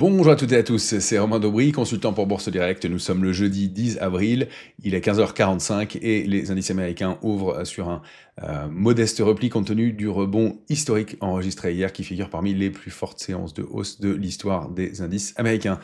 Bonjour à toutes et à tous, c'est Romain Daubry, consultant pour Bourse Direct. Nous sommes le jeudi 10 avril, il est 15h45 et les indices américains ouvrent sur un modeste repli compte tenu du rebond historique enregistré hier qui figure parmi les plus fortes séances de hausse de l'histoire des indices américains.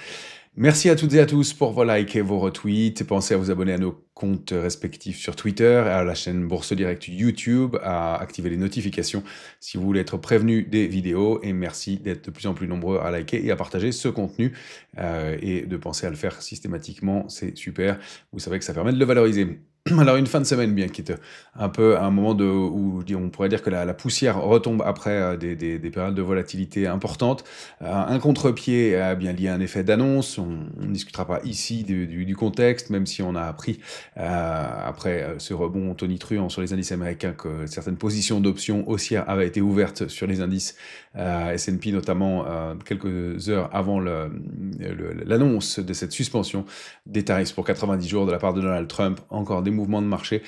Merci à toutes et à tous pour vos likes et vos retweets. Pensez à vous abonner à nos comptes respectifs sur Twitter, à la chaîne Bourse Direct YouTube, à activer les notifications si vous voulez être prévenu des vidéos. Et merci d'être de plus en plus nombreux à liker et à partager ce contenu et de penser à le faire systématiquement. C'est super. Vous savez que ça permet de le valoriser. Alors une fin de semaine bien qui est un peu un moment où on pourrait dire que la poussière retombe après des périodes de volatilité importantes. Un contre-pied bien lié à un effet d'annonce. On ne discutera pas ici du contexte, même si on a appris après ce rebond tonitruant sur les indices américains que certaines positions d'options haussières avaient été ouvertes sur les indices S&P, notamment quelques heures avant l'annonce de cette suspension des tarifs pour 90 jours de la part de Donald Trump. Encore des mouvements de marché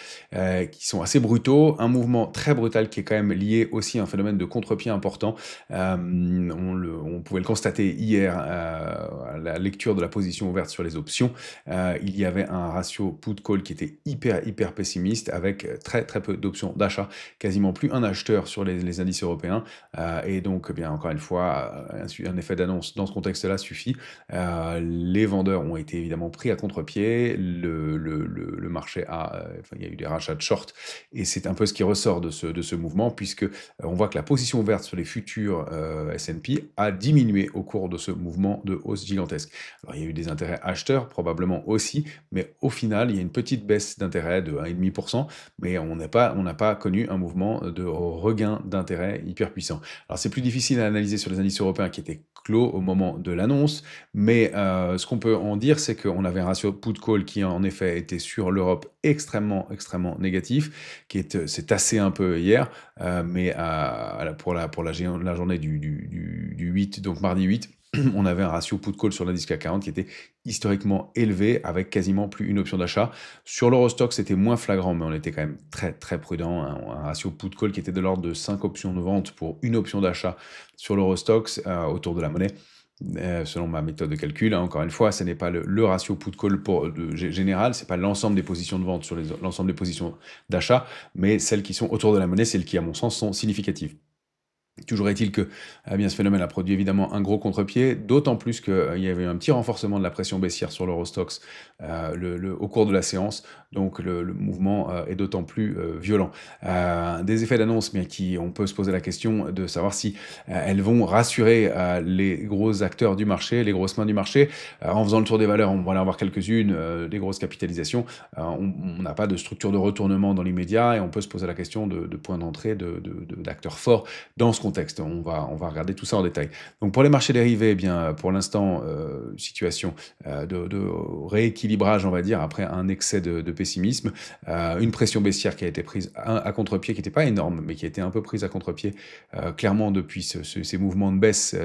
qui sont assez brutaux, un mouvement très brutal qui est quand même lié aussi à un phénomène de contre-pied important. On pouvait le constater hier à la lecture de la position ouverte sur les options. Il y avait un ratio put-call qui était hyper pessimiste avec très peu d'options d'achat, quasiment plus un acheteur sur les indices européens. Et donc, eh bien, encore une fois, un effet d'annonce dans ce contexte-là suffit. Les vendeurs ont été évidemment pris à contre-pied. Le marché il y a eu des rachats de short et c'est un peu ce qui ressort de ce mouvement puisque on voit que la position ouverte sur les futurs S&P a diminué au cours de ce mouvement de hausse gigantesque. Alors il y a eu des intérêts acheteurs probablement aussi, mais au final il y a une petite baisse d'intérêt de 1,5%, mais on n'a pas connu un mouvement de regain d'intérêt hyper puissant. Alors c'est plus difficile à analyser sur les indices européens qui étaient clos au moment de l'annonce, mais ce qu'on peut en dire, c'est qu'on avait un ratio put-call qui en effet était sur l'Europe extrêmement négatif, s'est tassé un peu hier, mais pour la journée du 8, donc mardi 8, on avait un ratio put-call sur l'indice CAC 40 qui était historiquement élevé, avec quasiment plus une option d'achat. Sur l'Eurostoxx, c'était moins flagrant, mais on était quand même très prudent. Un ratio put-call qui était de l'ordre de 5 options de vente pour une option d'achat sur l'Eurostoxx autour de la monnaie. Selon ma méthode de calcul, encore une fois, ce n'est pas le ratio put-call général, ce n'est pas l'ensemble des positions de vente sur l'ensemble des positions d'achat, mais celles qui sont autour de la monnaie, celles qui, à mon sens, sont significatives. Toujours est-il que ce phénomène a produit évidemment un gros contre-pied, d'autant plus qu'il y avait un petit renforcement de la pression baissière sur l'Eurostoxx au cours de la séance, donc le mouvement est d'autant plus violent. Des effets d'annonce, mais on peut se poser la question de savoir si elles vont rassurer les gros acteurs du marché, les grosses mains du marché. En faisant le tour des valeurs, on va en avoir quelques-unes, des grosses capitalisations. On n'a pas de structure de retournement dans l'immédiat et on peut se poser la question de points d'entrée d'acteurs forts dans ce contexte. On va regarder tout ça en détail. Donc pour les marchés dérivés, eh bien pour l'instant, situation de rééquilibrage, on va dire, après un excès de pessimisme, une pression baissière qui a été prise à contre-pied, qui n'était pas énorme, mais qui a été un peu prise à contre-pied, clairement depuis ces mouvements de baisse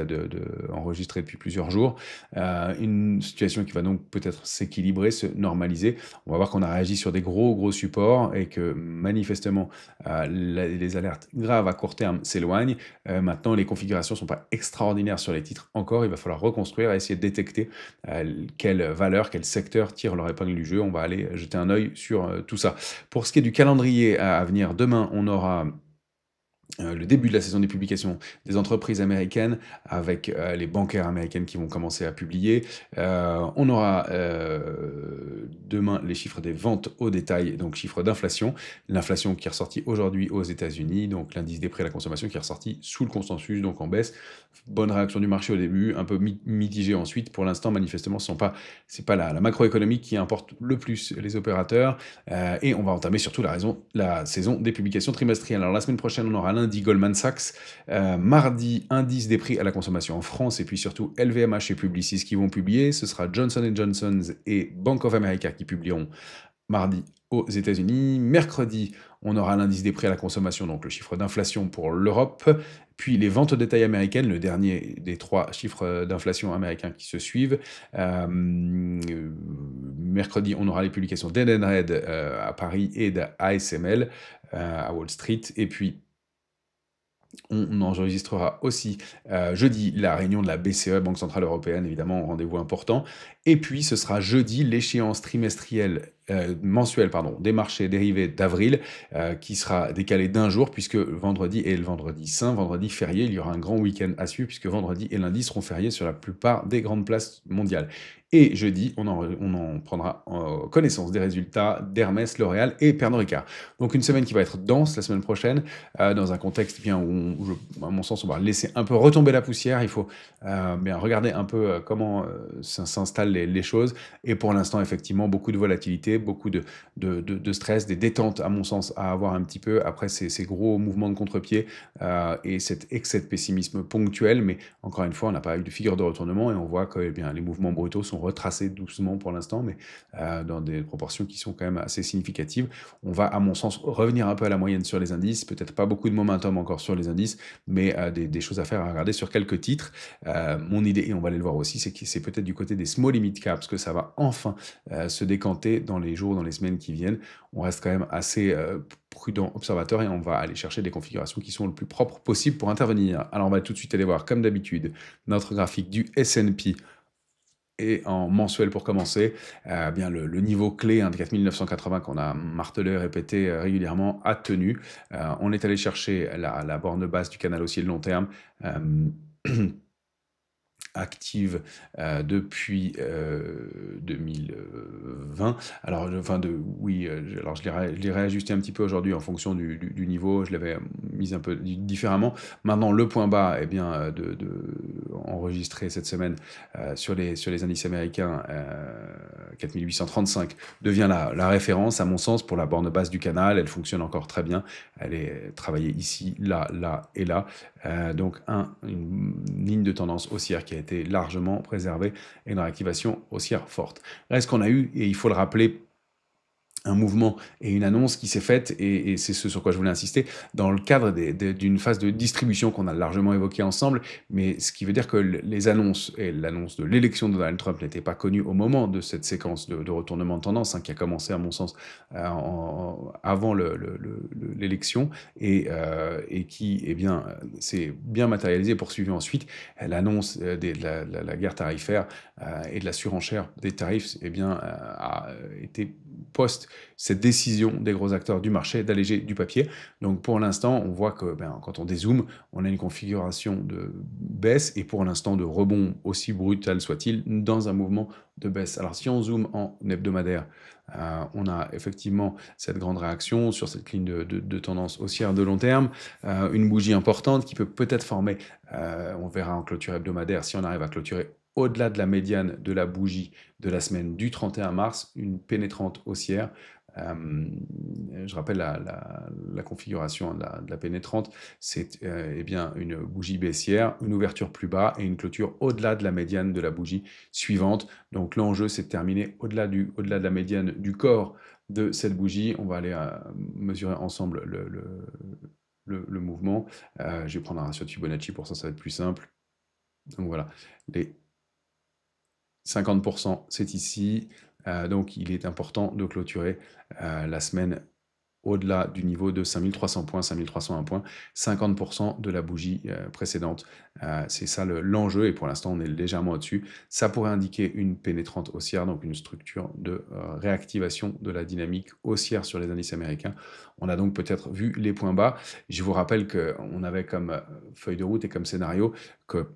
enregistrés depuis plusieurs jours. Une situation qui va donc peut-être s'équilibrer, se normaliser. On va voir qu'on a réagi sur des gros supports et que manifestement les alertes graves à court terme s'éloignent. Maintenant, les configurations ne sont pas extraordinaires sur les titres encore. Il va falloir reconstruire et essayer de détecter quelle valeur, quel secteur tire leur épingle du jeu. On va aller jeter un œil sur tout ça. Pour ce qui est du calendrier à venir, demain, on aura le début de la saison des publications des entreprises américaines avec les bancaires américaines qui vont commencer à publier. On aura demain les chiffres des ventes au détail, donc chiffres d'inflation. L'inflation qui est ressortie aujourd'hui aux États-Unis, donc l'indice des prix à la consommation qui est ressorti sous le consensus, donc en baisse. Bonne réaction du marché au début, un peu mitigée ensuite. Pour l'instant, manifestement, c'est pas la macroéconomie qui importe le plus les opérateurs. Et on va entamer surtout la saison des publications trimestrielles. Alors la semaine prochaine, on aura lundi Goldman Sachs, mardi indice des prix à la consommation en France, et puis surtout LVMH et Publicis qui vont publier. Ce sera Johnson & Johnson et Bank of America qui publieront mardi aux États-Unis. Mercredi, on aura l'indice des prix à la consommation, donc le chiffre d'inflation pour l'Europe, puis les ventes au détail américaines, le dernier des 3 chiffres d'inflation américains qui se suivent. Mercredi, on aura les publications d'Edenred à Paris et d'ASML à Wall Street, et puis On enregistrera aussi jeudi la réunion de la BCE, Banque Centrale Européenne, évidemment, rendez-vous important. Et puis ce sera jeudi l'échéance trimestrielle, mensuelle, pardon, des marchés dérivés d'avril, qui sera décalée d'un jour, puisque vendredi est le vendredi saint, vendredi férié, il y aura un grand week-end à suivre, puisque vendredi et lundi seront fériés sur la plupart des grandes places mondiales. Et jeudi, on en prendra connaissance des résultats d'Hermès, L'Oréal et Pernod Ricard. Donc une semaine qui va être dense la semaine prochaine, dans un contexte bien à mon sens, on va laisser un peu retomber la poussière. Il faut bien regarder un peu comment s'installent les choses. Et pour l'instant, effectivement, beaucoup de volatilité, beaucoup de stress, des détentes, à mon sens, à avoir un petit peu après ces gros mouvements de contre-pied et cet excès de pessimisme ponctuel. Mais encore une fois, on n'a pas eu de figure de retournement et on voit que eh bien, les mouvements brutaux sont retracés doucement pour l'instant, mais dans des proportions qui sont quand même assez significatives. On va, à mon sens, revenir un peu à la moyenne sur les indices, peut-être pas beaucoup de momentum encore sur les indices, mais des choses à faire, à regarder sur quelques titres. Mon idée, et on va aller le voir aussi, c'est que c'est peut-être du côté des small limit caps que ça va enfin se décanter dans les jours, dans les semaines qui viennent. On reste quand même assez prudent observateur et on va aller chercher des configurations qui sont le plus propres possible pour intervenir. Alors on va tout de suite aller voir, comme d'habitude, notre graphique du S&P et en mensuel pour commencer, bien le niveau clé, hein, de 4980 qu'on a martelé, répété régulièrement, a tenu. On est allé chercher la borne basse du canal haussier de long terme. Active depuis 2020. Alors, oui, alors je l'ai réajusté un petit peu aujourd'hui en fonction du niveau. Je l'avais mis un peu différemment. Maintenant, le point bas, eh bien, enregistré cette semaine sur les indices américains, 4835, devient la référence, à mon sens, pour la borne basse du canal. Elle fonctionne encore très bien. Elle est travaillée ici, là, là et là. Donc, une ligne de tendance haussière qui a été largement préservée et une réactivation haussière forte. Reste qu'on a eu, et il faut le rappeler, un mouvement et une annonce qui s'est faite, et c'est ce sur quoi je voulais insister, dans le cadre d'une phase de distribution qu'on a largement évoquée ensemble, mais ce qui veut dire que les annonces et l'annonce de l'élection de Donald Trump n'étaient pas connues au moment de cette séquence de retournement de tendance, hein, qui a commencé, à mon sens, avant l'élection, et qui s'est bien matérialisée et poursuivie ensuite. L'annonce de la guerre tarifaire et de la surenchère des tarifs a été post cette décision des gros acteurs du marché d'alléger du papier. Donc pour l'instant, on voit que quand on dézoome, on a une configuration de baisse et pour l'instant de rebond, aussi brutal soit-il, dans un mouvement de baisse. Alors si on zoome en hebdomadaire, on a effectivement cette grande réaction sur cette ligne de tendance haussière de long terme, une bougie importante qui peut peut-être former, on verra en clôture hebdomadaire, si on arrive à clôturer au-delà de la médiane de la bougie de la semaine du 31 mars, une pénétrante haussière. Je rappelle la configuration de la pénétrante, c'est une bougie baissière, une ouverture plus bas et une clôture au-delà de la médiane de la bougie suivante. Donc l'enjeu, c'est de terminer au-delà de la médiane du corps de cette bougie. On va aller mesurer ensemble le mouvement. Je vais prendre un ratio de Fibonacci, pour ça va être plus simple. Donc voilà, les 50%, c'est ici. Donc, il est important de clôturer la semaine au-delà du niveau de 5300 points, 5301 points, 50% de la bougie précédente. C'est ça l'enjeu, et pour l'instant, on est légèrement au-dessus. Ça pourrait indiquer une pénétrante haussière, donc une structure de réactivation de la dynamique haussière sur les indices américains. On a donc peut-être vu les points bas. Je vous rappelle qu'on avait comme feuille de route et comme scénario que,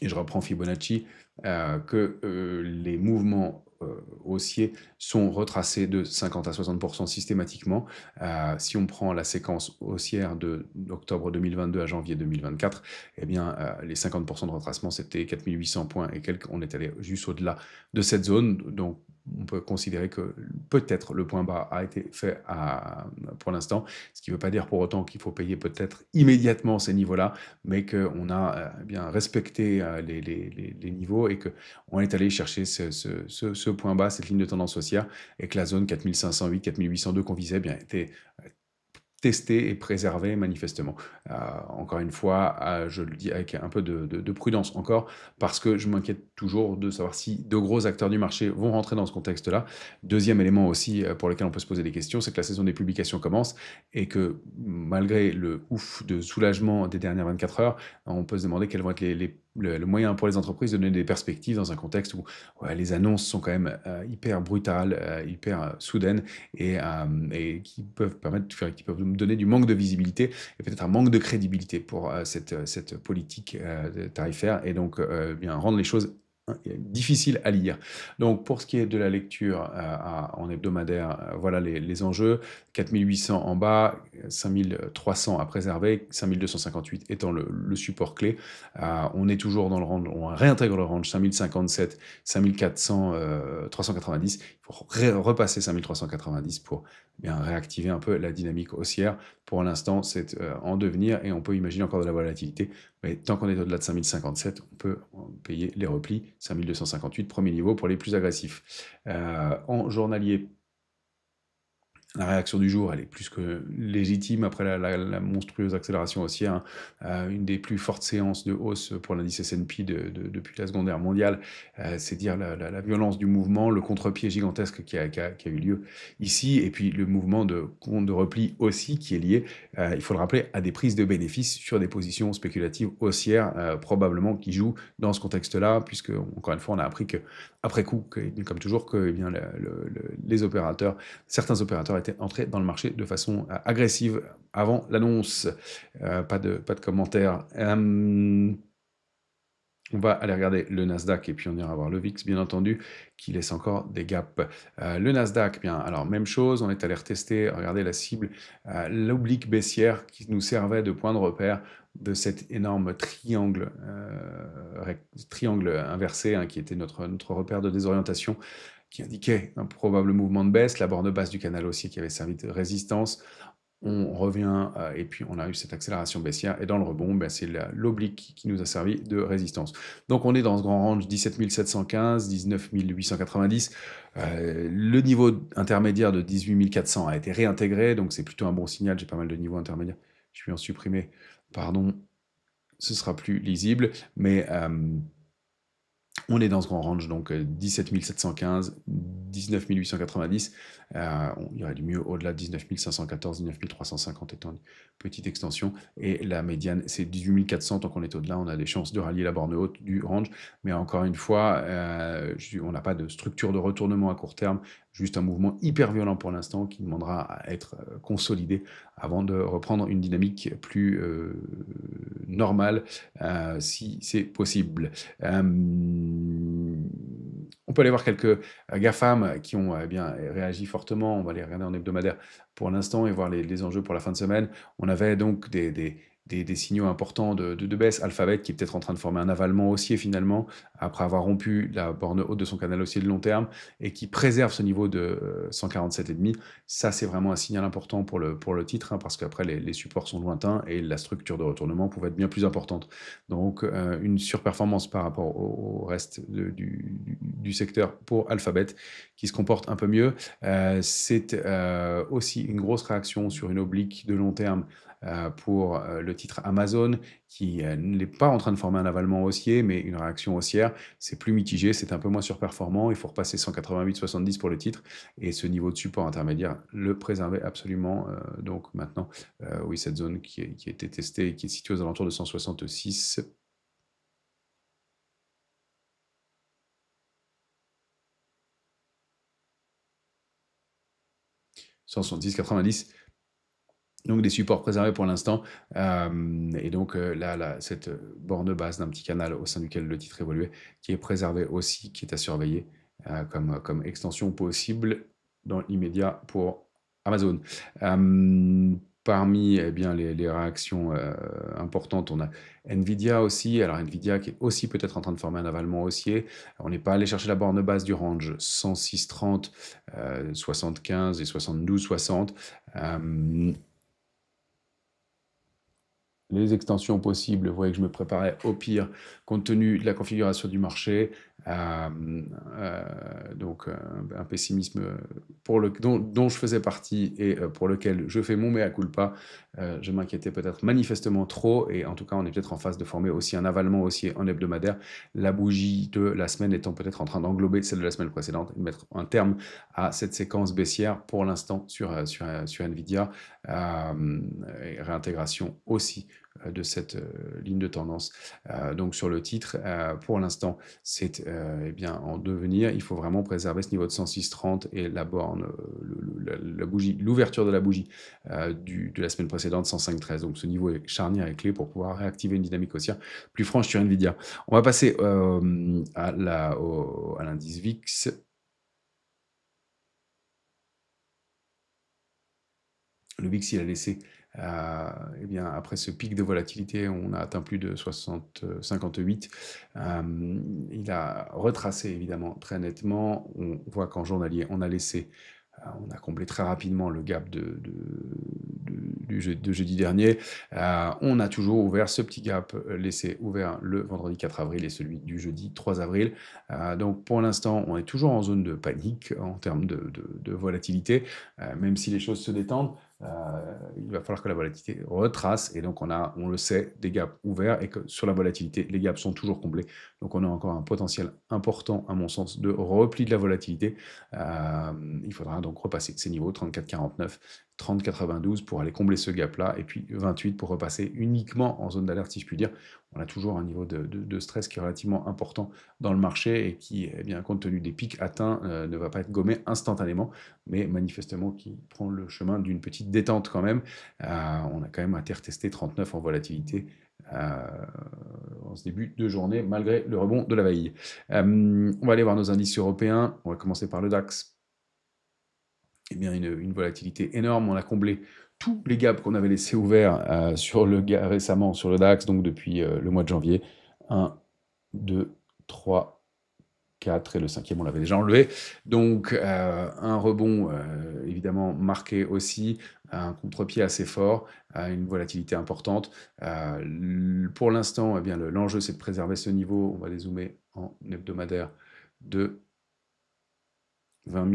et je reprends Fibonacci, que les mouvements haussiers sont retracés de 50 à 60% systématiquement. Si on prend la séquence haussière d'octobre 2022 à janvier 2024, eh bien, les 50% de retracement, c'était 4800 points et quelques. On est allé juste au-delà de cette zone. Donc, on peut considérer que peut-être le point bas a été fait pour l'instant, ce qui ne veut pas dire pour autant qu'il faut payer peut-être immédiatement ces niveaux-là, mais qu'on a bien respecté les niveaux et qu'on est allé chercher ce point bas, cette ligne de tendance haussière, et que la zone 4508, 4802 qu'on visait était testé et préservé manifestement. Encore une fois, je le dis avec un peu de prudence encore, parce que je m'inquiète toujours de savoir si de gros acteurs du marché vont rentrer dans ce contexte-là. Deuxième élément aussi pour lequel on peut se poser des questions, c'est que la saison des publications commence et que malgré le ouf de soulagement des dernières 24 heures, on peut se demander quels vont être le moyen pour les entreprises de donner des perspectives dans un contexte où ouais, les annonces sont quand même hyper brutales, hyper soudaines et qui peuvent qui peuvent nous donner du manque de visibilité et peut-être un manque de crédibilité pour cette politique tarifaire et donc bien rendre les choses difficiles à lire. Donc pour ce qui est de la lecture en hebdomadaire, voilà les enjeux. 4800 en bas, 5300 à préserver, 5258 étant le support clé. On est toujours dans le range, on réintègre le range 5057, 5400, 390. Il faut repasser 5390 pour bien réactiver un peu la dynamique haussière. Pour l'instant, c'est en devenir et on peut imaginer encore de la volatilité. Mais tant qu'on est au-delà de 5057, on peut payer les replis. 5258, premier niveau pour les plus agressifs. En journalier, la réaction du jour, elle est plus que légitime après la monstrueuse accélération haussière, hein. Une des plus fortes séances de hausse pour l'indice S&P depuis la Seconde Guerre mondiale. C'est dire la violence du mouvement, le contre-pied gigantesque qui a eu lieu ici, et puis le mouvement de repli aussi qui est lié, il faut le rappeler, à des prises de bénéfices sur des positions spéculatives haussières, probablement qui jouent dans ce contexte-là, puisque, encore une fois, on a appris que après coup, comme toujours, que eh bien, les opérateurs, certains opérateurs étaient entrés dans le marché de façon agressive avant l'annonce. Pas de commentaires. On va aller regarder le Nasdaq et puis on ira voir le VIX, bien entendu, qui laisse encore des gaps. Le Nasdaq, bien, alors même chose, on est allé retester, regarder la cible, l'oblique baissière qui nous servait de point de repère de cet énorme triangle inversé, hein, qui était notre repère de désorientation, qui indiquait un probable mouvement de baisse, la borne basse du canal haussier qui avait servi de résistance. On revient et puis on a eu cette accélération baissière et dans le rebond, ben, c'est l'oblique qui nous a servi de résistance. Donc on est dans ce grand range 17 715, 19 890. Le niveau intermédiaire de 18 400 a été réintégré, donc c'est plutôt un bon signal. J'ai pas mal de niveaux intermédiaires. Je vais en supprimer, pardon, ce sera plus lisible, mais on est dans ce grand range, donc 17 715, 19 890. Il y aurait du mieux au-delà de 19 514, 19 350 étant une petite extension. Et la médiane, c'est 18 400. Tant qu'on est au-delà, on a des chances de rallier la borne haute du range. Mais encore une fois, on n'a pas de structure de retournement à court terme. Juste un mouvement hyper violent pour l'instant qui demandera à être consolidé avant de reprendre une dynamique plus normale, si c'est possible. On peut aller voir quelques GAFAM qui ont bien réagi fortement. On va les regarder en hebdomadaire pour l'instant et voir les enjeux pour la fin de semaine. On avait donc des signaux importants de baisse. Alphabet qui est peut-être en train de former un avalement haussier finalement, après avoir rompu la borne haute de son canal haussier de long terme et qui préserve ce niveau de 147,5. Ça, c'est vraiment un signal important pour le titre, hein, parce qu'après, les supports sont lointains et la structure de retournement pouvait être bien plus importante. Donc, une surperformance par rapport au reste du secteur pour Alphabet, qui se comporte un peu mieux. C'est aussi une grosse réaction sur une oblique de long terme pour le titre Amazon, qui n'est pas en train de former un avalement haussier, mais une réaction haussière. C'est plus mitigé, c'est un peu moins surperformant. Il faut repasser 188,70 pour le titre et ce niveau de support intermédiaire, le préserver absolument. Donc maintenant, oui, cette zone qui a été testée et qui est située aux alentours de 166. 170, 90. Donc des supports préservés pour l'instant. Et donc là, cette borne basse d'un petit canal au sein duquel le titre évoluait, qui est préservé aussi, qui est à surveiller comme extension possible dans l'immédiat pour Amazon. Parmi eh bien, les réactions importantes, on a Nvidia aussi. Alors Nvidia qui est aussi peut-être en train de former un avalement haussier. On n'est pas allé chercher la borne basse du range 106,30, 75 et 72,60. Les extensions possibles, vous voyez que je me préparais au pire compte tenu de la configuration du marché. Donc un pessimisme dont je faisais partie et pour lequel je fais mon mea culpa. Je m'inquiétais peut-être manifestement trop et en tout cas, on est peut-être en phase de former aussi un avalement haussier en hebdomadaire. La bougie de la semaine étant peut-être en train d'englober celle de la semaine précédente et de mettre un terme à cette séquence baissière pour l'instant sur Nvidia. Et réintégration aussi de cette ligne de tendance. Donc sur le titre, pour l'instant, c'est eh bien en devenir. Il faut vraiment préserver ce niveau de 106,30 et la borne, la bougie, l'ouverture de la bougie de la semaine précédente, 105,13. Donc ce niveau est charnière et clé pour pouvoir réactiver une dynamique haussière plus franche sur Nvidia. On va passer à l'indice VIX. Le VIX, il a laissé, eh bien, après ce pic de volatilité, on a atteint plus de 58. Il a retracé évidemment très nettement. On voit qu'en journalier, on a laissé, on a comblé très rapidement le gap de jeudi dernier. On a toujours ouvert ce petit gap laissé ouvert le vendredi 4 avril et celui du jeudi 3 avril. Donc pour l'instant, on est toujours en zone de panique en termes de volatilité, même si les choses se détendent. Il va falloir que la volatilité retrace et donc on le sait, des gaps ouverts et que sur la volatilité, les gaps sont toujours comblés. Donc on a encore un potentiel important, à mon sens, de repli de la volatilité. Il faudra donc repasser ces niveaux 34,49, 30,92 pour aller combler ce gap-là et puis 28 pour repasser uniquement en zone d'alerte, si je puis dire. On a toujours un niveau de stress qui est relativement important dans le marché et qui, eh bien, compte tenu des pics atteints, ne va pas être gommé instantanément, mais manifestement qui prend le chemin d'une petite détente quand même. On a quand même retesté 39 en volatilité en ce début de journée, malgré le rebond de la veille. On va aller voir nos indices européens. On va commencer par le DAX. Eh bien, une volatilité énorme. On a comblé tous les gaps qu'on avait laissés ouverts récemment sur le DAX, donc depuis le mois de janvier. 1, 2, 3, 4 et le cinquième, on l'avait déjà enlevé. Donc, un rebond évidemment marqué aussi, un contre-pied assez fort, une volatilité importante. Pour l'instant, eh bien, l'enjeu, c'est de préserver ce niveau. On va dézoomer en hebdomadaire de 20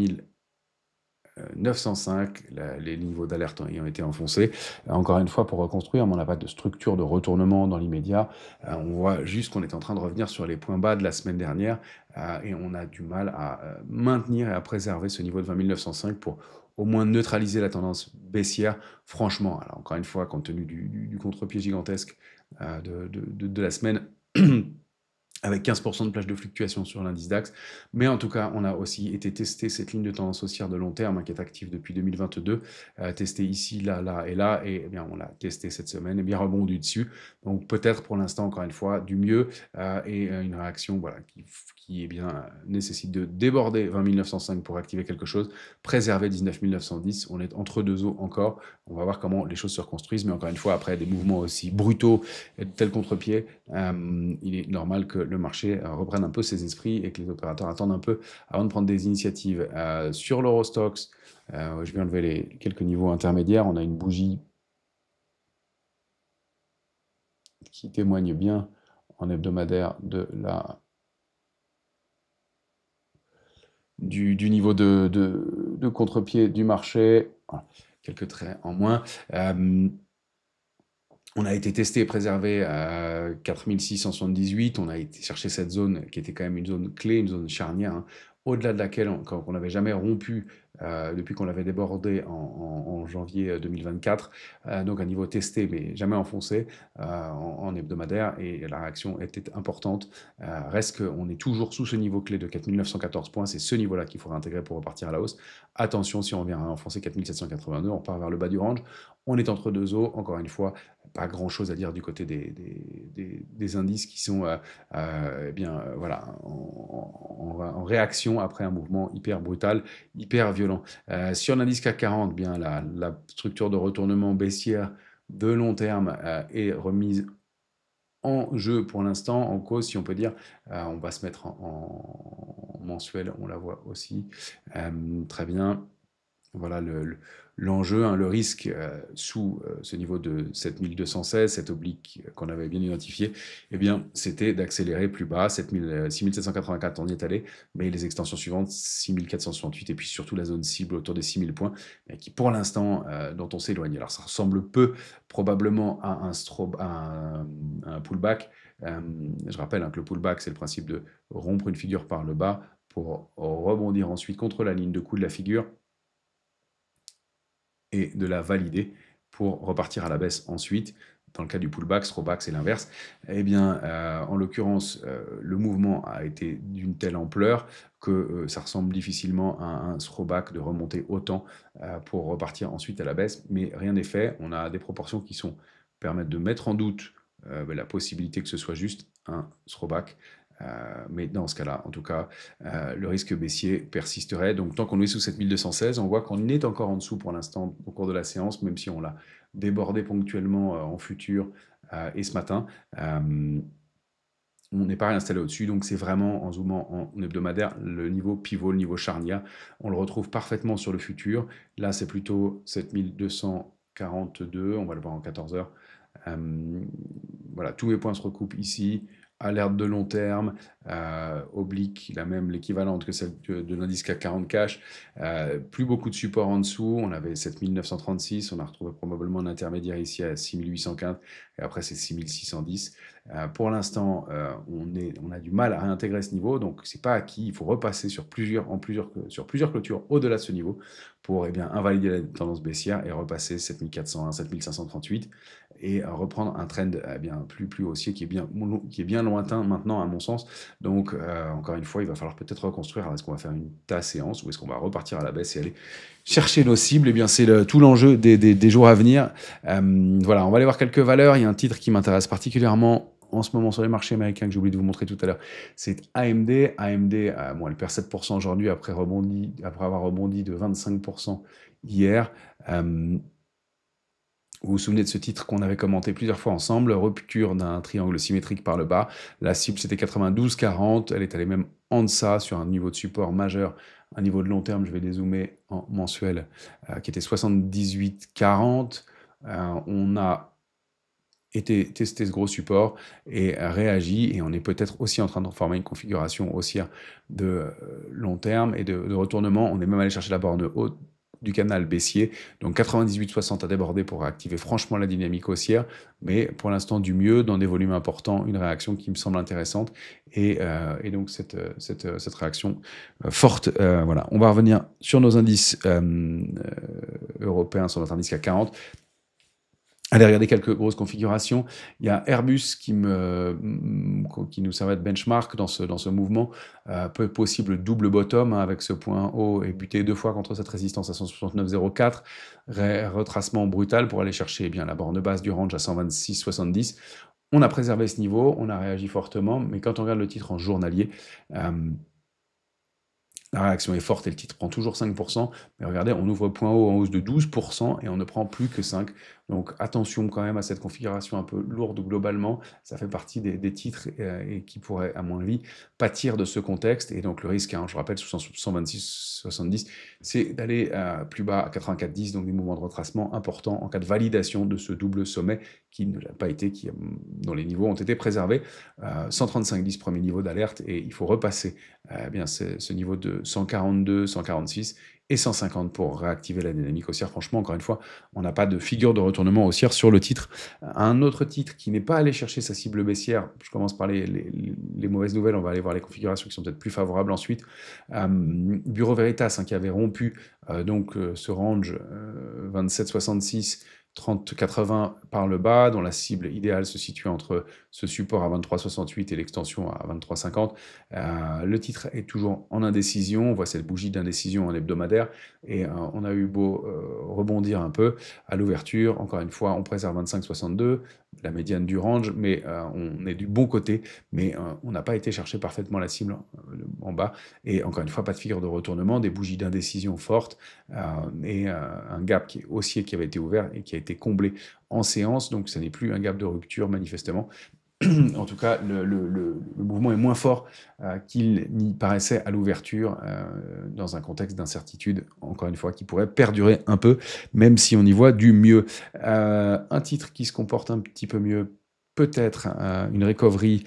905, les niveaux d'alerte ayant été enfoncés. Encore une fois, pour reconstruire, on n'a pas de structure de retournement dans l'immédiat. On voit juste qu'on est en train de revenir sur les points bas de la semaine dernière et on a du mal à maintenir et à préserver ce niveau de 20 905 pour au moins neutraliser la tendance baissière. Franchement, alors encore une fois, compte tenu du contre-pied gigantesque de la semaine, avec 15% de plage de fluctuation sur l'indice DAX. Mais en tout cas, on a aussi été tester cette ligne de tendance haussière de long terme qui est active depuis 2022, testé ici, là, là et là, et eh bien, on l'a testé cette semaine et bien rebondi dessus. Donc peut-être pour l'instant, encore une fois, du mieux et une réaction voilà, qui eh bien, nécessite de déborder 20 905 pour activer quelque chose, préserver 19 910. On est entre deux eaux encore. On va voir comment les choses se reconstruisent, mais encore une fois, après des mouvements aussi brutaux et de tels contre-pieds, il est normal que le marché reprenne un peu ses esprits et que les opérateurs attendent un peu avant de prendre des initiatives. Sur l'Eurostoxx, je vais enlever les quelques niveaux intermédiaires. On a une bougie qui témoigne bien en hebdomadaire du niveau de contre-pied du marché. Voilà, quelques traits en moins. On a été testé et préservé à 4678. On a été chercher cette zone qui était quand même une zone clé, une zone charnière, hein, au-delà de laquelle on n'avait jamais rompu depuis qu'on l'avait débordé en janvier 2024. Donc un niveau testé, mais jamais enfoncé en hebdomadaire. Et la réaction était importante. Reste qu'on est toujours sous ce niveau clé de 4914 points. C'est ce niveau-là qu'il faudra intégrer pour repartir à la hausse. Attention, si on vient à enfoncer 4782, on part vers le bas du range. On est entre deux eaux, encore une fois, pas grand-chose à dire du côté des indices qui sont eh bien, voilà, en réaction après un mouvement hyper brutal, hyper violent. Sur l'indice CAC 40, bien, la structure de retournement baissière de long terme est remise en jeu pour l'instant, en cause, si on peut dire. On va se mettre en mensuel, on la voit aussi. Très bien. voilà l'enjeu, hein, le risque sous ce niveau de 7216, cette oblique qu'on avait bien identifié, eh bien, c'était d'accélérer plus bas, 6784, on y est allé, mais les extensions suivantes, 6468, et puis surtout la zone cible autour des 6000 points, qui pour l'instant, dont on s'éloigne. Alors ça ressemble peu probablement à un pullback. Je rappelle, hein, que le pullback, c'est le principe de rompre une figure par le bas pour rebondir ensuite contre la ligne de coup de la figure et de la valider pour repartir à la baisse ensuite. Dans le cas du pullback, throwback, c'est l'inverse. Eh bien, en l'occurrence, le mouvement a été d'une telle ampleur que ça ressemble difficilement à un throwback de remonter autant pour repartir ensuite à la baisse. Mais rien n'est fait. On a des proportions qui permettent de mettre en doute la possibilité que ce soit juste un throwback. Mais dans ce cas-là, en tout cas, le risque baissier persisterait. Donc tant qu'on est sous 7216, on voit qu'on est encore en dessous pour l'instant au cours de la séance, même si on l'a débordé ponctuellement en futur et ce matin. On n'est pas réinstallé au-dessus, donc c'est vraiment, en zoomant en hebdomadaire, le niveau pivot, le niveau charnière. On le retrouve parfaitement sur le futur. Là, c'est plutôt 7242, on va le voir en 14 heures. Voilà, tous mes points se recoupent ici. Alerte de long terme, oblique, même l'équivalente que celle de l'indice CAC 40 cash. Plus beaucoup de support en dessous. On avait 7936, on a retrouvé probablement un intermédiaire ici à 6815, et après c'est 6610. Pour l'instant, on a du mal à réintégrer ce niveau, donc c'est pas acquis. Il faut repasser sur plusieurs clôtures au-delà de ce niveau pour invalider la tendance baissière et repasser 7401, 7538 et reprendre un trend plus haussier qui est bien lointain maintenant à mon sens. Donc encore une fois, il va falloir peut-être reconstruire. Alors, est-ce qu'on va faire une tasse séance ou est-ce qu'on va repartir à la baisse et aller chercher nos cibles? Eh bien, c'est tout l'enjeu des jours à venir. Voilà, on va aller voir quelques valeurs. Il y a un titre qui m'intéresse particulièrement en ce moment sur les marchés américains que j'ai oublié de vous montrer tout à l'heure, c'est AMD. AMD, elle perd 7% aujourd'hui après avoir rebondi de 25% hier. Vous vous souvenez de ce titre qu'on avait commenté plusieurs fois ensemble, rupture d'un triangle symétrique par le bas. La cible, c'était 92,40. Elle est allée même en deçà sur un niveau de support majeur, un niveau de long terme, je vais dézoomer en mensuel, qui était 78,40. On a été tester ce gros support et réagi, et on est peut-être aussi en train de former une configuration haussière de long terme et de retournement. On est même allé chercher la borne haute du canal baissier, donc 98,60 à déborder pour activer franchement la dynamique haussière, mais pour l'instant du mieux, dans des volumes importants, une réaction qui me semble intéressante, et donc cette réaction forte, voilà. On va revenir sur nos indices européens, sur notre indice CAC 40. Allez regarder quelques grosses configurations. Il y a Airbus qui nous servait de benchmark dans ce mouvement. Possible double bottom, hein, avec ce point haut et buté 2 fois contre cette résistance à 169,04. Retracement brutal pour aller chercher la borne basse du range à 126,70. On a préservé ce niveau, on a réagi fortement, mais quand on regarde le titre en journalier, la réaction est forte et le titre prend toujours 5%, mais regardez, on ouvre point haut en hausse de 12% et on ne prend plus que 5%. Donc attention quand même à cette configuration un peu lourde globalement. Ça fait partie des titres et qui pourraient, à mon avis, pâtir de ce contexte. Et donc le risque, hein, je rappelle, sous 126,70, c'est d'aller plus bas à 84,10, donc des mouvements de retracement importants en cas de validation de ce double sommet qui ne l'a pas été, dont les niveaux ont été préservés. 135,10 premier niveau d'alerte, et il faut repasser ce niveau de 142, 146 et 150 pour réactiver la dynamique haussière. Franchement, encore une fois, on n'a pas de figure de retournement haussière sur le titre. Un autre titre qui n'est pas allé chercher sa cible baissière, je commence par les mauvaises nouvelles, on va aller voir les configurations qui sont peut-être plus favorables ensuite. Bureau Veritas, hein, qui avait rompu ce range 27,66, 30,80 par le bas, dont la cible idéale se situe entre ce support à 23,68 et l'extension à 23,50. Le titre est toujours en indécision, on voit cette bougie d'indécision en hebdomadaire, et on a eu beau rebondir un peu à l'ouverture. Encore une fois, on préserve 25,62, la médiane du range, mais on est du bon côté, mais on n'a pas été chercher parfaitement la cible en bas, et encore une fois, pas de figure de retournement, des bougies d'indécision fortes, et un gap haussier qui avait été ouvert et qui a été comblé en séance, donc ce n'est plus un gap de rupture manifestement. En tout cas, le mouvement est moins fort qu'il n'y paraissait à l'ouverture, dans un contexte d'incertitude, encore une fois, qui pourrait perdurer un peu, même si on y voit du mieux. Un titre qui se comporte un petit peu mieux, peut-être une recovery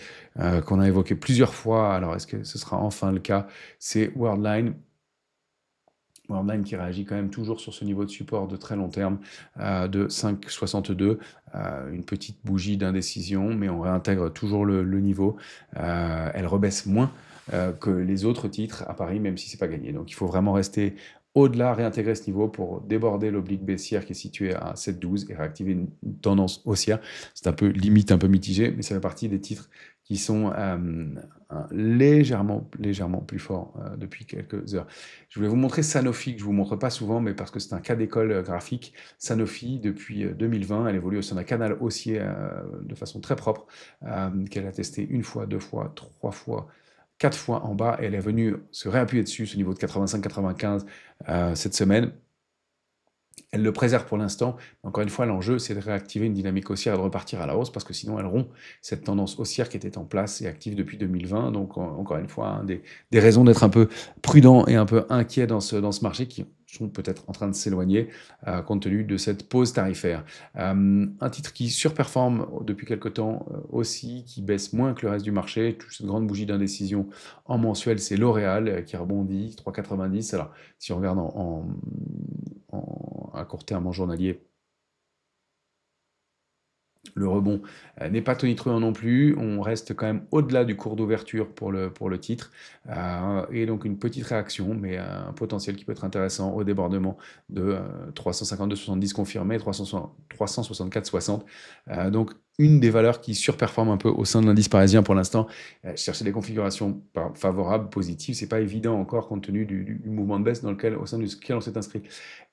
qu'on a évoquée plusieurs fois. Alors, est-ce que ce sera enfin le cas? C'est Worldline. Worldline qui réagit quand même toujours sur ce niveau de support de très long terme de 5,62, une petite bougie d'indécision, mais on réintègre toujours le niveau. Elle rebaisse moins que les autres titres à Paris, même si c'est pas gagné. Donc il faut vraiment rester au-delà, réintégrer ce niveau pour déborder l'oblique baissière qui est située à 7,12 et réactiver une tendance haussière. C'est un peu limite, un peu mitigé, mais ça fait partie des titres qui sont légèrement plus forts depuis quelques heures. Je voulais vous montrer Sanofi, que je ne vous montre pas souvent, mais parce que c'est un cas d'école graphique. Sanofi, depuis 2020, elle évolue au sein d'un canal haussier de façon très propre, qu'elle a testé une fois, deux fois, trois fois, quatre fois en bas, et elle est venue se réappuyer dessus, ce niveau de 85-95 cette semaine. Elle le préserve pour l'instant. Encore une fois, l'enjeu, c'est de réactiver une dynamique haussière et de repartir à la hausse, parce que sinon, elle rompt cette tendance haussière qui était en place et active depuis 2020. Donc, encore une fois, des raisons d'être un peu prudent et un peu inquiet dans ce marché qui sont peut-être en train de s'éloigner compte tenu de cette pause tarifaire. Un titre qui surperforme depuis quelque temps aussi, qui baisse moins que le reste du marché, toute cette grande bougie d'indécision en mensuel, c'est L'Oréal qui rebondit, 3,90. Alors, si on regarde à court terme en journalier, le rebond n'est pas tonitruant non plus. On reste quand même au-delà du cours d'ouverture pour le titre. Et donc une petite réaction, mais un potentiel qui peut être intéressant au débordement de 352,70 confirmé, 364,60. Donc une des valeurs qui surperforme un peu au sein de l'indice parisien pour l'instant. Chercher des configurations favorables, positives, c'est pas évident encore compte tenu du mouvement de baisse au sein duquel on s'est inscrit.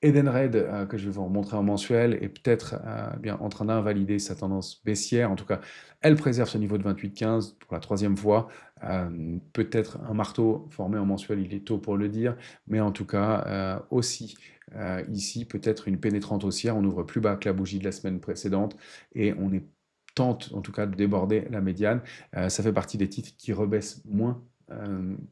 Edenred, que je vais vous remontrer en mensuel, est peut-être bien en train d'invalider sa tendance baissière. En tout cas, elle préserve ce niveau de 28,15 pour la troisième fois. Peut-être un marteau formé en mensuel, il est tôt pour le dire, mais en tout cas, aussi ici, peut-être une pénétrante haussière. On ouvre plus bas que la bougie de la semaine précédente et tente en tout cas de déborder la médiane. Ça fait partie des titres qui rebaissent moins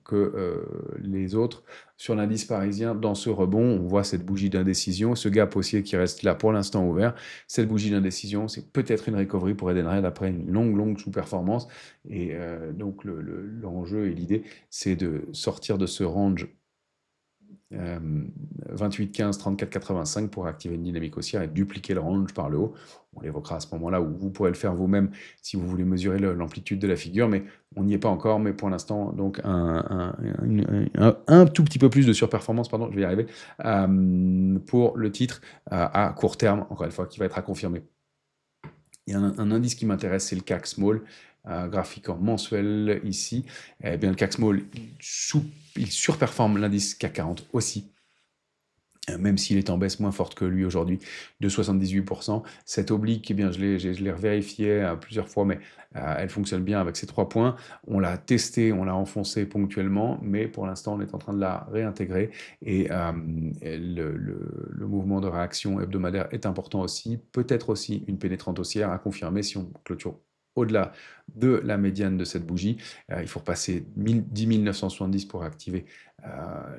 que les autres sur l'indice parisien. Dans ce rebond, on voit cette bougie d'indécision, ce gap haussier qui reste là pour l'instant ouvert. Cette bougie d'indécision, c'est peut-être une recovery pour Edenred après une longue sous-performance. Et donc l'enjeu et l'idée, c'est de sortir de ce range 28, 15, 34, 85 pour activer une dynamique haussière et dupliquer le range par le haut. On l'évoquera à ce moment-là, où vous pourrez le faire vous-même si vous voulez mesurer l'amplitude de la figure, mais on n'y est pas encore. Mais pour l'instant, donc un tout petit peu plus de surperformance, pardon, je vais y arriver, pour le titre à court terme, encore une fois, qui va être à confirmer. Il y a un indice qui m'intéresse, c'est le CAC Small, graphique en mensuel ici. Eh bien, le CAC Small, il surperforme l'indice CAC 40 aussi, même s'il est en baisse moins forte que lui aujourd'hui, de 78%. Cette oblique, eh bien, je l'ai revérifié plusieurs fois, mais elle fonctionne bien avec ces 3 points. On l'a testé, on l'a enfoncé ponctuellement, mais pour l'instant, on est en train de la réintégrer. Et le mouvement de réaction hebdomadaire est important aussi. Peut-être aussi une pénétrante haussière à confirmer si on clôture au-delà de la médiane de cette bougie. Il faut repasser 10 970 pour activer,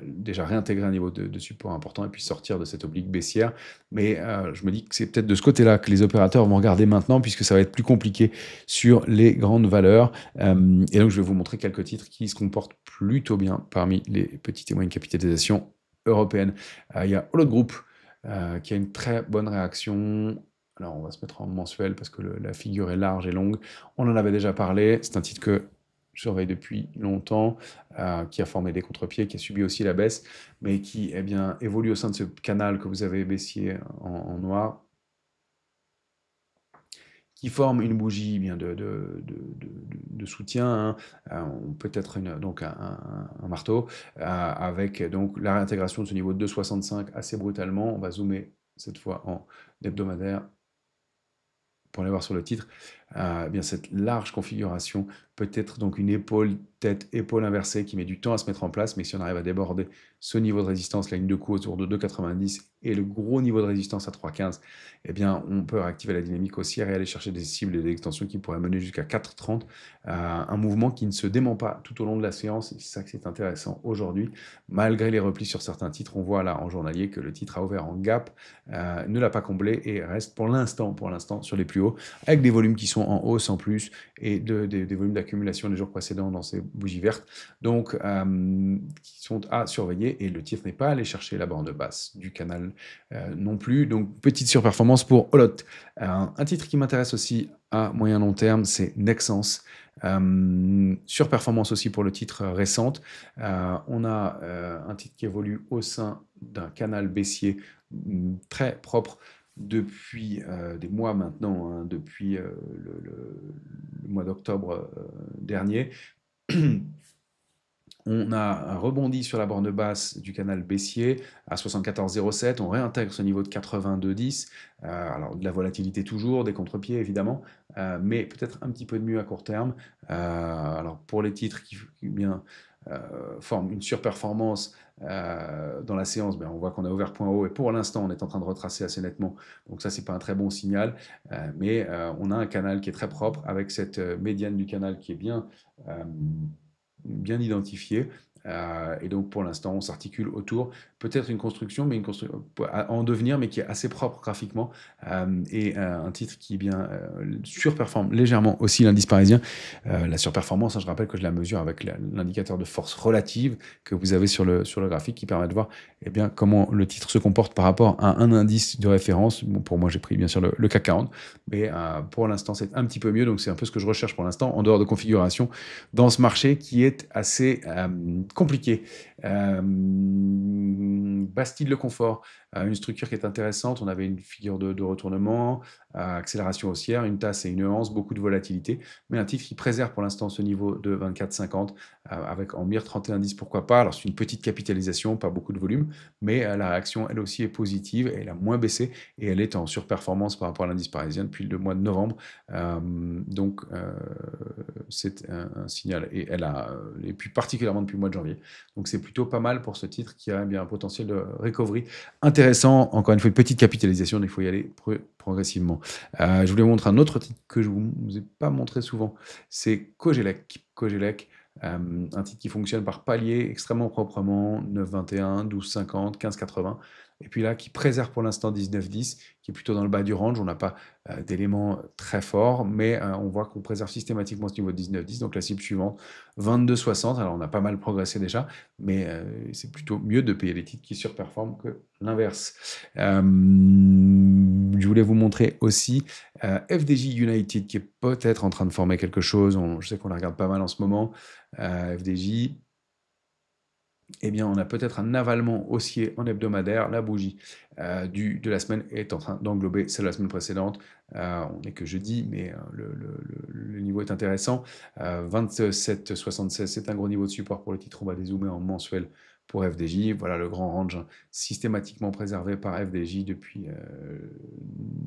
déjà réintégrer un niveau de support important et puis sortir de cette oblique baissière. Mais je me dis que c'est peut-être de ce côté-là que les opérateurs vont regarder maintenant, puisque ça va être plus compliqué sur les grandes valeurs. Et donc je vais vous montrer quelques titres qui se comportent plutôt bien parmi les petites et moyennes capitalisations européennes. Il y a Holo Group qui a une très bonne réaction. Alors, on va se mettre en mensuel parce que la figure est large et longue. On en avait déjà parlé. C'est un titre que je surveille depuis longtemps, qui a formé des contre-pieds, qui a subi aussi la baisse, mais qui eh bien, évolue au sein de ce canal que vous avez baissier en noir, qui forme une bougie eh bien, de soutien, hein, peut-être donc un marteau, avec donc la réintégration de ce niveau de 2,65 assez brutalement. On va zoomer cette fois en hebdomadaire pour aller voir sur le titre, eh bien cette large configuration peut-être donc une épaule, tête, épaule inversée qui met du temps à se mettre en place, mais si on arrive à déborder ce niveau de résistance, la ligne de coup autour de 2,90 et le gros niveau de résistance à 3,15, eh bien, on peut réactiver la dynamique haussière et aller chercher des cibles et des extensions qui pourraient mener jusqu'à 4,30. Un mouvement qui ne se dément pas tout au long de la séance, et c'est ça que c'est intéressant aujourd'hui. Malgré les replis sur certains titres, on voit là en journalier que le titre a ouvert en gap, ne l'a pas comblé et reste pour l'instant sur les plus hauts, avec des volumes qui sont en hausse en plus et des volumes d'accumulation des jours précédents dans ces bougies vertes, donc qui sont à surveiller, et le titre n'est pas allé chercher la borne basse du canal non plus, donc petite surperformance pour Olot. Un titre qui m'intéresse aussi à moyen long terme, c'est Nexans. Surperformance aussi pour le titre récente. On a un titre qui évolue au sein d'un canal baissier très propre depuis des mois maintenant, hein, depuis le mois d'octobre dernier. On a rebondi sur la borne basse du canal baissier à 74,07. On réintègre ce niveau de 82,10. Alors, de la volatilité toujours, des contre-pieds évidemment, mais peut-être un petit peu de mieux à court terme. Alors, pour les titres qui bien forment une surperformance dans la séance, ben, on voit qu'on a ouvert point haut et pour l'instant, on est en train de retracer assez nettement. Donc, ça, c'est pas un très bon signal, mais on a un canal qui est très propre avec cette médiane du canal qui est bien identifié. Et donc pour l'instant, on s'articule autour, peut-être une construction, mais une construction en devenir, mais qui est assez propre graphiquement, et un titre qui bien surperforme légèrement aussi l'indice parisien. La surperformance, hein, je rappelle que je la mesure avec l'indicateur de force relative que vous avez sur le graphique, qui permet de voir eh bien, comment le titre se comporte par rapport à un indice de référence. Bon, pour moi, j'ai pris bien sûr le CAC 40, mais pour l'instant, c'est un petit peu mieux, donc c'est un peu ce que je recherche pour l'instant, en dehors de configuration, dans ce marché qui est assez compliqué. Bastille-le-Confort, une structure qui est intéressante. On avait une figure de retournement, accélération haussière, une tasse et une hanse, beaucoup de volatilité, mais un titre qui préserve pour l'instant ce niveau de 24,50, avec en mire 31,10, pourquoi pas. Alors c'est une petite capitalisation, pas beaucoup de volume, mais la réaction elle aussi est positive, elle a moins baissé et elle est en surperformance par rapport à l'indice parisien depuis le mois de novembre. Donc c'est un signal, et puis particulièrement depuis le mois de janvier. Donc c'est plutôt pas mal pour ce titre qui a bien un potentiel de recovery intéressant. Encore une fois, une petite capitalisation, il faut y aller progressivement. Je voulais vous montrer un autre titre que je ne vous ai pas montré souvent, c'est Cogelec. Cogelec, un titre qui fonctionne par palier extrêmement proprement, 9,21, 12,50, 15,80. Et puis là, qui préserve pour l'instant 19,10, qui est plutôt dans le bas du range. On n'a pas d'éléments très forts, mais on voit qu'on préserve systématiquement ce niveau de 19,10. Donc la cible suivante, 22,60. Alors on a pas mal progressé déjà, mais c'est plutôt mieux de payer les titres qui surperforment que l'inverse. Je voulais vous montrer aussi FDJ United, qui est peut-être en train de former quelque chose. Je sais qu'on la regarde pas mal en ce moment. FDJ, eh bien, on a peut-être un avalement haussier en hebdomadaire. La bougie de la semaine est en train d'englober celle de la semaine précédente. On n'est que jeudi, mais le niveau est intéressant. 27,76, c'est un gros niveau de support pour le titre. On va dézoomer en mensuel pour FDJ. Voilà le grand range systématiquement préservé par FDJ depuis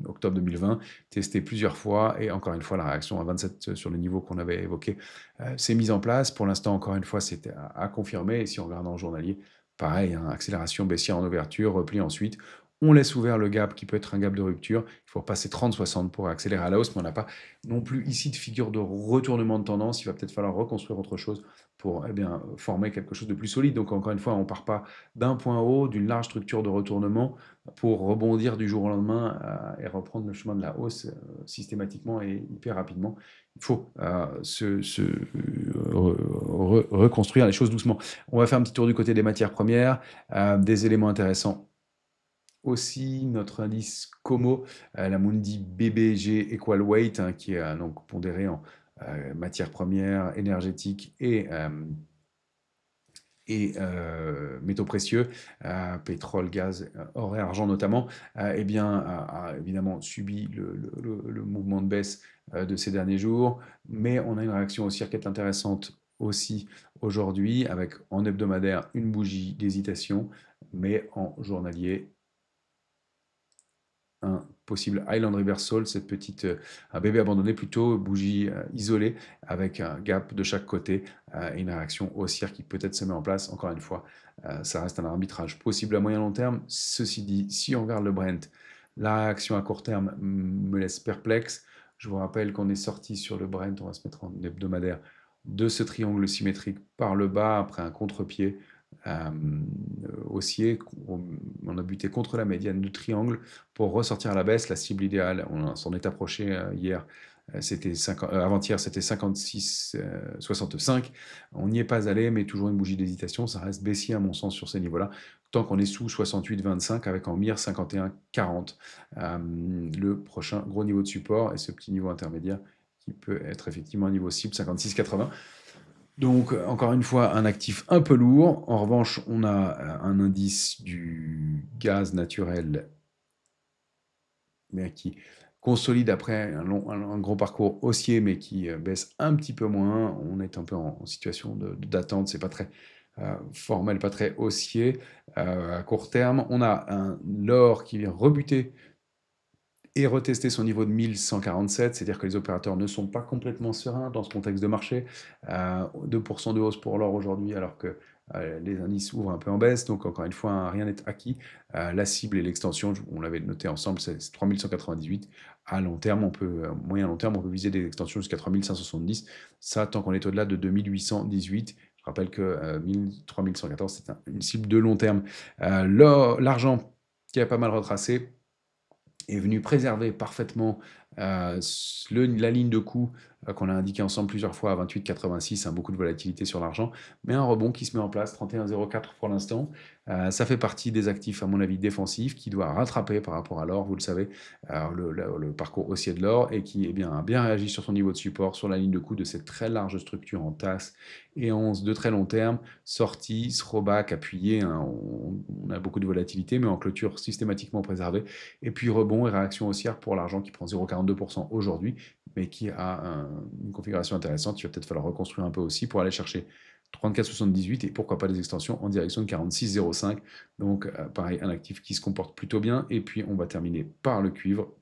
octobre 2020, testé plusieurs fois, et encore une fois, la réaction à 27 sur le niveau qu'on avait évoqué s'est mise en place. Pour l'instant, encore une fois, c'était à confirmer. Et si on regarde en journalier, pareil, hein, accélération baissière en ouverture, repli ensuite. On laisse ouvert le gap qui peut être un gap de rupture. Il faut passer 30-60 pour accélérer à la hausse, mais on n'a pas non plus ici de figure de retournement de tendance. Il va peut-être falloir reconstruire autre chose pour former quelque chose de plus solide. Donc encore une fois, on ne part pas d'un point haut, d'une large structure de retournement pour rebondir du jour au lendemain et reprendre le chemin de la hausse systématiquement et hyper rapidement. Il faut reconstruire les choses doucement. On va faire un petit tour du côté des matières premières, des éléments intéressants. Aussi, notre indice Como, la Mundi BBG Equal Weight, hein, qui est donc pondéré en matières premières, énergétiques et métaux précieux, pétrole, gaz, or et argent notamment, eh bien, a évidemment subi le mouvement de baisse de ces derniers jours, mais on a une réaction haussière qui est intéressante aussi aujourd'hui, avec en hebdomadaire une bougie d'hésitation, mais en journalier un possible Island Reversal, cette petite, un bébé abandonné plutôt, bougie isolée, avec un gap de chaque côté, et une réaction haussière qui peut-être se met en place. Encore une fois, ça reste un arbitrage possible à moyen long terme. Ceci dit, si on regarde le Brent, la réaction à court terme me laisse perplexe. Je vous rappelle qu'on est sorti sur le Brent, on va se mettre en hebdomadaire, de ce triangle symétrique par le bas après un contre-pied haussier. On a buté contre la médiane du triangle pour ressortir à la baisse. La cible idéale, on s'en est approché hier, avant-hier, c'était 56,65. On n'y est pas allé, mais toujours une bougie d'hésitation. Ça reste baissier à mon sens sur ces niveaux-là, tant qu'on est sous 68,25 avec en mire 51,40. Le prochain gros niveau de support et ce petit niveau intermédiaire qui peut être effectivement un niveau cible 56,80. Donc, encore une fois, un actif un peu lourd. En revanche, on a un indice du gaz naturel, mais qui consolide après un gros parcours haussier, mais qui baisse un petit peu moins. On est un peu en situation d'attente, c'est pas très formel, pas très haussier. À court terme, on a l'or qui vient rebuter et retester son niveau de 1147, c'est-à-dire que les opérateurs ne sont pas complètement sereins dans ce contexte de marché. 2% de hausse pour l'or aujourd'hui, alors que les indices ouvrent un peu en baisse, donc encore une fois, rien n'est acquis. La cible et l'extension, on l'avait noté ensemble, c'est 3198. À long terme, moyen long terme, on peut viser des extensions jusqu'à 3570. Ça, tant qu'on est au-delà de 2818. Je rappelle que 3114, c'est une cible de long terme. L'argent qui a pas mal retracé est venu préserver parfaitement la ligne de coût qu'on a indiqué ensemble plusieurs fois à 28,86, beaucoup de volatilité sur l'argent, mais un rebond qui se met en place, 31,04 pour l'instant. Ça fait partie des actifs, à mon avis, défensifs, qui doit rattraper par rapport à l'or, vous le savez, le parcours haussier de l'or, et qui a bien réagi sur son niveau de support, sur la ligne de coût de cette très large structure en tasse et en de très long terme, sortie, throwback, appuyé, on a beaucoup de volatilité, mais en clôture systématiquement préservée, et puis rebond et réaction haussière pour l'argent qui prend 0,42% aujourd'hui, mais qui a une configuration intéressante. Il va peut-être falloir reconstruire un peu aussi pour aller chercher 34,78 et pourquoi pas des extensions en direction de 46,05. Donc pareil, un actif qui se comporte plutôt bien. Et puis on va terminer par le cuivre,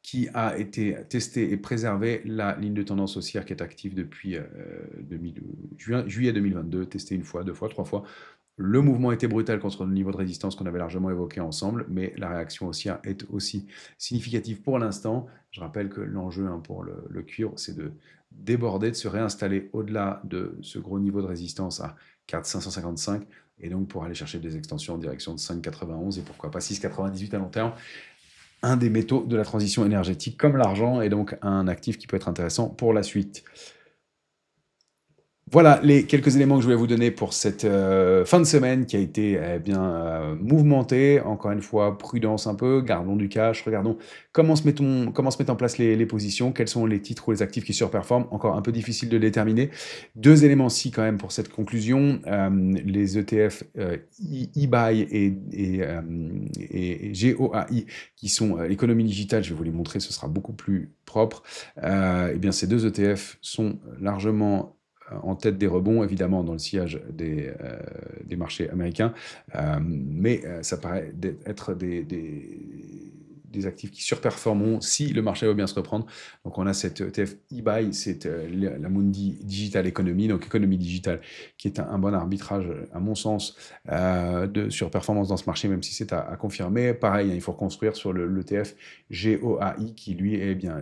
qui a été testé et préservé la ligne de tendance haussière qui est active depuis juillet 2022, testé une fois, deux fois, trois fois. Le mouvement était brutal contre le niveau de résistance qu'on avait largement évoqué ensemble, mais la réaction haussière est aussi significative pour l'instant. Je rappelle que l'enjeu pour le cuivre, c'est de déborder, de se réinstaller au-delà de ce gros niveau de résistance à 4,555, et donc pour aller chercher des extensions en direction de 5,91 et pourquoi pas 6,98 à long terme. Un des métaux de la transition énergétique comme l'argent, et donc un actif qui peut être intéressant pour la suite. Voilà les quelques éléments que je voulais vous donner pour cette fin de semaine qui a été mouvementée. Encore une fois, prudence un peu, gardons du cash, regardons comment se mettent en place les positions, quels sont les titres ou les actifs qui surperforment. Encore un peu difficile de déterminer. Deux éléments aussi quand même pour cette conclusion. Les ETF eBuy et GOAI qui sont l'économie digitale, je vais vous les montrer, ce sera beaucoup plus propre. Eh bien, ces deux ETF sont largement en tête des rebonds, évidemment, dans le sillage des marchés américains, mais ça paraît être des actifs qui surperformeront si le marché va bien se reprendre. Donc on a cette ETF eBuy, c'est la Mundi Digital Economy, donc économie digitale, qui est un bon arbitrage, à mon sens, de surperformance dans ce marché, même si c'est à confirmer. Pareil, il faut reconstruire sur l'ETF GOAI, qui lui est bien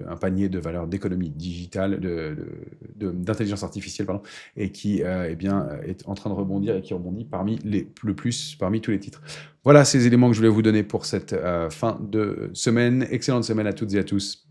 un panier de valeurs d'économie digitale, d'intelligence artificielle, pardon, et qui est en train de rebondir et qui rebondit parmi tous les titres. Voilà ces éléments que je voulais vous donner pour cette fin de semaine. Excellente semaine à toutes et à tous.